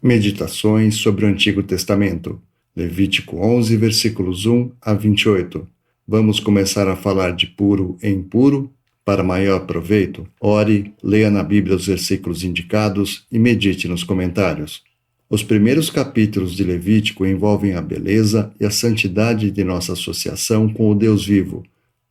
Meditações sobre o Antigo Testamento. Levítico 11, versículos 1 a 28. Vamos começar a falar de puro e impuro? Para maior proveito, ore, leia na Bíblia os versículos indicados e medite nos comentários. Os primeiros capítulos de Levítico envolvem a beleza e a santidade de nossa associação com o Deus vivo.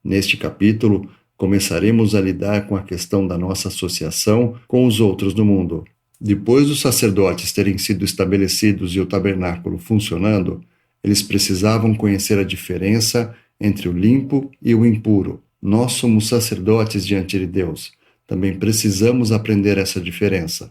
Neste capítulo, começaremos a lidar com a questão da nossa associação com os outros do mundo. Depois dos sacerdotes terem sido estabelecidos e o tabernáculo funcionando, eles precisavam conhecer a diferença entre o limpo e o impuro. Nós somos sacerdotes diante de Deus. Também precisamos aprender essa diferença.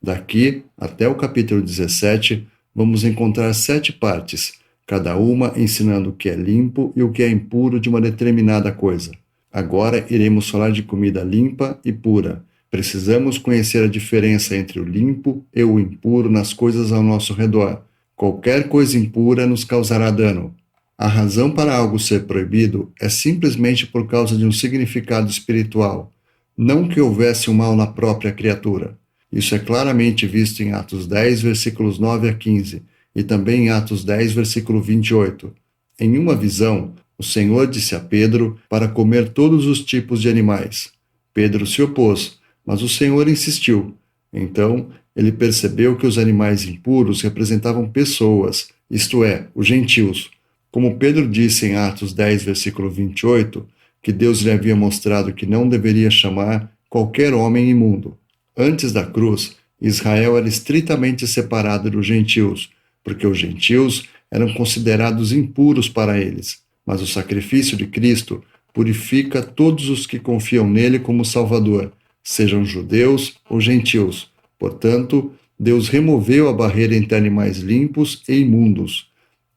Daqui até o capítulo 17, vamos encontrar 7 partes, cada uma ensinando o que é limpo e o que é impuro de uma determinada coisa. Agora iremos falar de comida limpa e pura. Precisamos conhecer a diferença entre o limpo e o impuro nas coisas ao nosso redor. Qualquer coisa impura nos causará dano. A razão para algo ser proibido é simplesmente por causa de um significado espiritual, não que houvesse um mal na própria criatura. Isso é claramente visto em Atos 10, versículos 9 a 15, e também em Atos 10, versículo 28. Em uma visão, o Senhor disse a Pedro para comer todos os tipos de animais. Pedro se opôs, mas o Senhor insistiu. Então, ele percebeu que os animais impuros representavam pessoas, isto é, os gentios. Como Pedro disse em Atos 10, versículo 28, que Deus lhe havia mostrado que não deveria chamar qualquer homem imundo. Antes da cruz, Israel era estritamente separado dos gentios, porque os gentios eram considerados impuros para eles. Mas o sacrifício de Cristo purifica todos os que confiam nele como Salvador, sejam judeus ou gentios. Portanto, Deus removeu a barreira entre animais limpos e imundos.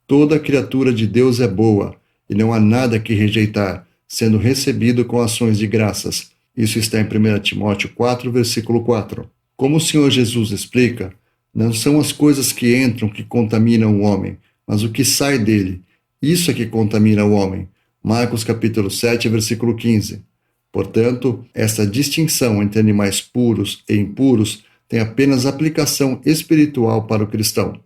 Toda criatura de Deus é boa, e não há nada que rejeitar, sendo recebido com ações de graças. Isso está em 1 Timóteo 4, versículo 4. Como o Senhor Jesus explica, não são as coisas que entram que contaminam o homem, mas o que sai dele. Isso é que contamina o homem. Marcos capítulo 7, versículo 15. Portanto, esta distinção entre animais puros e impuros tem apenas aplicação espiritual para o cristão.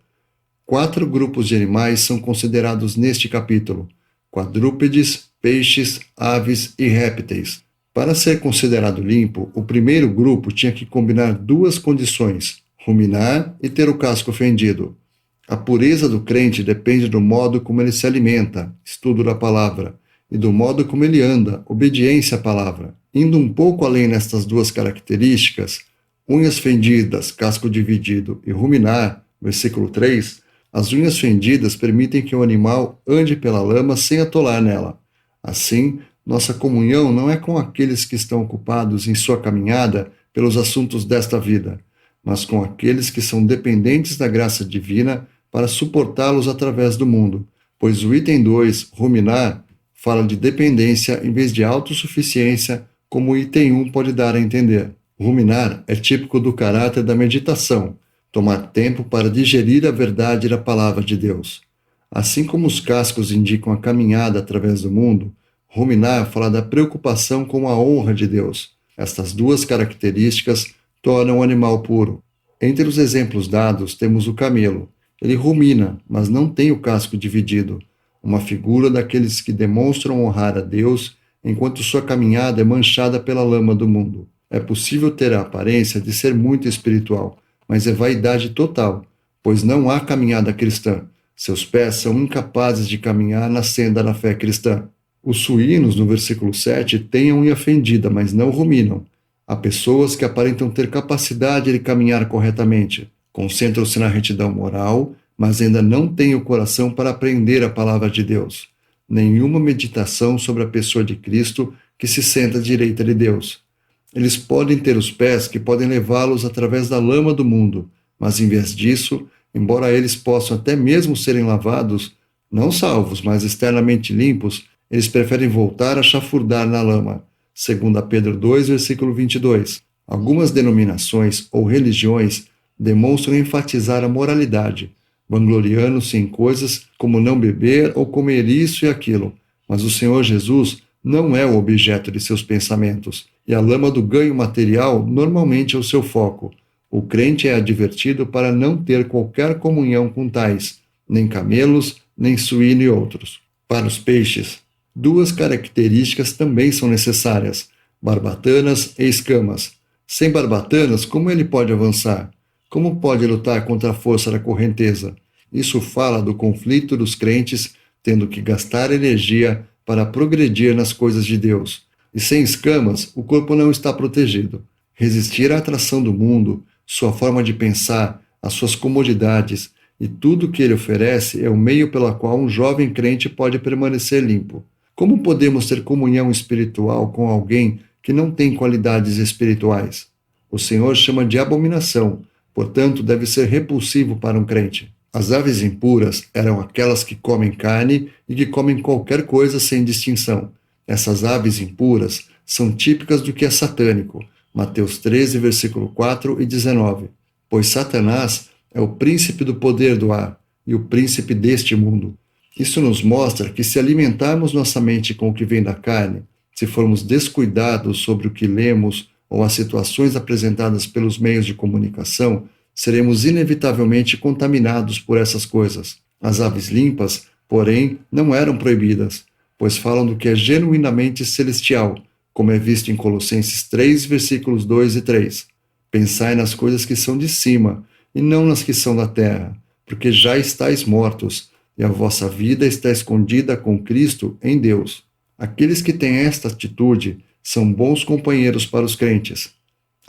4 grupos de animais são considerados neste capítulo: quadrúpedes, peixes, aves e répteis. Para ser considerado limpo, o primeiro grupo tinha que combinar 2 condições: ruminar e ter o casco fendido. A pureza do crente depende do modo como ele se alimenta, estudo da palavra, e do modo como ele anda, obediência à palavra. Indo um pouco além nestas 2 características, unhas fendidas, casco dividido e ruminar, versículo 3, as unhas fendidas permitem que o animal ande pela lama sem atolar nela. Assim, nossa comunhão não é com aqueles que estão ocupados em sua caminhada pelos assuntos desta vida, mas com aqueles que são dependentes da graça divina para suportá-los através do mundo, pois o item 2, ruminar, fala de dependência em vez de autossuficiência, como o item 1 pode dar a entender. Ruminar é típico do caráter da meditação, tomar tempo para digerir a verdade da palavra de Deus. Assim como os cascos indicam a caminhada através do mundo, ruminar fala da preocupação com a honra de Deus. Estas 2 características tornam o animal puro. Entre os exemplos dados temos o camelo. Ele rumina, mas não tem o casco dividido, uma figura daqueles que demonstram honrar a Deus enquanto sua caminhada é manchada pela lama do mundo. É possível ter a aparência de ser muito espiritual, mas é vaidade total, pois não há caminhada cristã. Seus pés são incapazes de caminhar na senda da fé cristã. Os suínos, no versículo 7, têm a unha fendida, mas não ruminam. Há pessoas que aparentam ter capacidade de caminhar corretamente, concentram-se na retidão moral, mas ainda não têm o coração para aprender a palavra de Deus. Nenhuma meditação sobre a pessoa de Cristo que se senta à direita de Deus. Eles podem ter os pés que podem levá-los através da lama do mundo, mas em vez disso, embora eles possam até mesmo serem lavados, não salvos, mas externamente limpos, eles preferem voltar a chafurdar na lama. 2 Pedro 2, versículo 22. Algumas denominações ou religiões demonstram enfatizar a moralidade, vangloriando-se em coisas como não beber ou comer isso e aquilo, mas o Senhor Jesus não é o objeto de seus pensamentos, e a lama do ganho material normalmente é o seu foco. O crente é advertido para não ter qualquer comunhão com tais, nem camelos, nem suíno e outros. Para os peixes, duas características também são necessárias: barbatanas e escamas. Sem barbatanas, como ele pode avançar? Como pode lutar contra a força da correnteza? Isso fala do conflito dos crentes tendo que gastar energia para progredir nas coisas de Deus. E sem escamas, o corpo não está protegido. Resistir à atração do mundo, sua forma de pensar, as suas comodidades e tudo o que ele oferece é o meio pelo qual um jovem crente pode permanecer limpo. Como podemos ter comunhão espiritual com alguém que não tem qualidades espirituais? O Senhor chama de abominação, portanto, deve ser repulsivo para um crente. As aves impuras eram aquelas que comem carne e que comem qualquer coisa sem distinção. Essas aves impuras são típicas do que é satânico. Mateus 13, versículo 4 e 19. Pois Satanás é o príncipe do poder do ar e o príncipe deste mundo. Isso nos mostra que se alimentarmos nossa mente com o que vem da carne, se formos descuidados sobre o que lemos ou as situações apresentadas pelos meios de comunicação, seremos inevitavelmente contaminados por essas coisas. As aves limpas, porém, não eram proibidas, pois falam do que é genuinamente celestial, como é visto em Colossenses 3, versículos 2 e 3. Pensai nas coisas que são de cima, e não nas que são da terra, porque já estáis mortos, e a vossa vida está escondida com Cristo em Deus. Aqueles que têm esta atitude são bons companheiros para os crentes.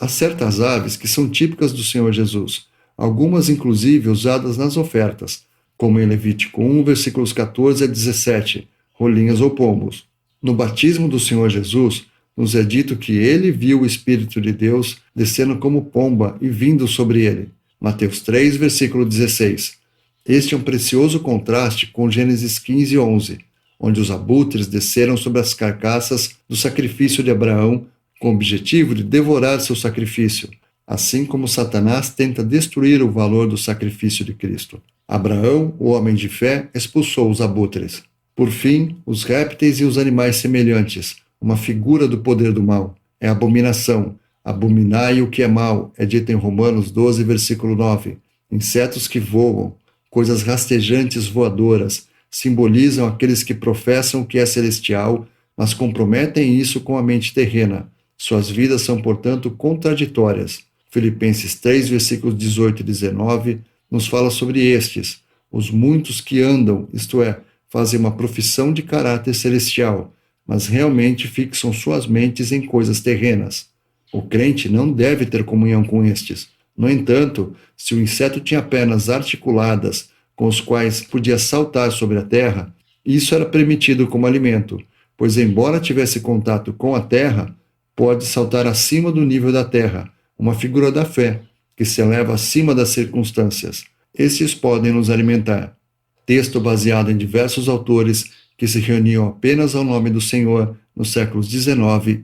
Há certas aves que são típicas do Senhor Jesus, algumas inclusive usadas nas ofertas, como em Levítico 1, versículos 14 a 17, rolinhas ou pombos. No batismo do Senhor Jesus, nos é dito que ele viu o Espírito de Deus descendo como pomba e vindo sobre ele. Mateus 3, versículo 16. Este é um precioso contraste com Gênesis 15, 11, onde os abutres desceram sobre as carcaças do sacrifício de Abraão com o objetivo de devorar seu sacrifício, assim como Satanás tenta destruir o valor do sacrifício de Cristo. Abraão, o homem de fé, expulsou os abutres. Por fim, os répteis e os animais semelhantes, uma figura do poder do mal. É abominação. Abominai o que é mal, é dito em Romanos 12, versículo 9. Insetos que voam, coisas rastejantes voadoras, simbolizam aqueles que professam que é celestial, mas comprometem isso com a mente terrena. Suas vidas são, portanto, contraditórias. Filipenses 3, versículos 18 e 19, nos fala sobre estes, os muitos que andam, isto é, fazem uma profissão de caráter celestial, mas realmente fixam suas mentes em coisas terrenas. O crente não deve ter comunhão com estes. No entanto, se o inseto tinha pernas articuladas, com os quais podia saltar sobre a terra, isso era permitido como alimento, pois embora tivesse contato com a terra, pode saltar acima do nível da terra, uma figura da fé, que se eleva acima das circunstâncias. Esses podem nos alimentar. Texto baseado em diversos autores que se reuniam apenas ao nome do Senhor nos séculos XIX